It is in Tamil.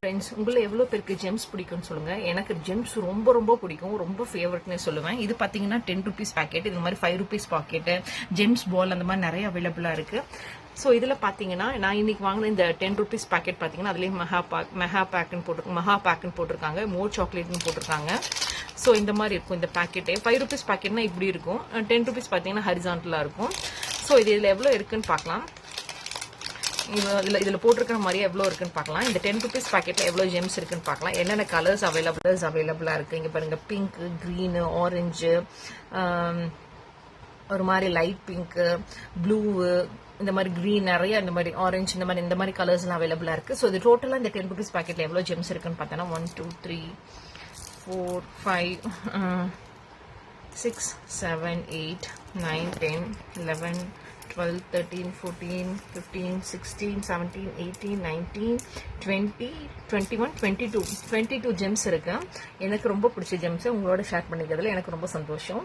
ஃப்ரெண்ட்ஸ், உங்களை எவ்வளோ பேருக்கு ஜெம்ஸ் பிடிக்கும்னு சொல்லுங்கள். எனக்கு ஜெம்ஸ் ரொம்ப ரொம்ப பிடிக்கும், ரொம்ப ஃபேவரட்னே சொல்லுவேன். இது பார்த்தீங்கன்னா 10 rupees பேக்கெட், இது மாதிரி 5 rupees பாக்கெட்டு, ஜெம்ஸ் பால் அந்த மாதிரி நிறைய அவைலபிளாக இருக்குது. ஸோ இதில் பார்த்தீங்கன்னா நான் இன்னைக்கு வாங்கின இந்த 10 rupees பேக்கெட் பார்த்தீங்கன்னா அதுலேயும் மெஹா பேக்குன்னு போட்டிருக்காங்க, மோர் சாக்லேட்னு போட்டிருக்காங்க. ஸோ இந்த மாதிரி இருக்கும் இந்த பேக்கெட்டே. 5 rupees பேக்கெட்னா இப்படி இருக்கும், 10 rupees பார்த்தீங்கன்னா ஹரிசான்டலாக இருக்கும். ஸோ இதில் எவ்வளோ இருக்குன்னு பார்க்கலாம். இதில் போட்டிருக்கிற மாதிரியே எவ்வளோ இருக்குன்னு பார்க்கலாம். இந்த 10 rupees பேக்கெட்டில் எவ்வளோ ஜெம்ஸ் இருக்குன்னு பார்க்கலாம். என்னென்ன கலர்ஸ் அவைலபிளாக இருக்குது இங்கே பாருங்கள். பிங்க்கு, க்ரீனு, ஆரஞ்சு, ஒரு மாதிரி லைட் பிங்க்கு, ப்ளூவு, இந்த மாதிரி க்ரீன், நிறைய இந்த மாதிரி ஆரஞ்சு, இந்த மாதிரி கலர்ஸ்லாம் அவைலபிளாக இருக்குது. ஸோ இது டோட்டலாக இந்த 10 rupees பேக்கெட்டில் எவ்வளோ ஜெம்ஸ் இருக்குன்னு பார்த்தோன்னா 1 2 3 4 5 6 7 8 9 10 11 12 13 14 15 16 17 18 19 20 21 22 ஜெம்ஸ் இருக்கு. எனக்கு ரொம்ப பிடிச்ச ஜெம்ஸ் உங்களோட ஷேர் பண்ணிக்கிறதுல எனக்கு ரொம்ப சந்தோஷம்.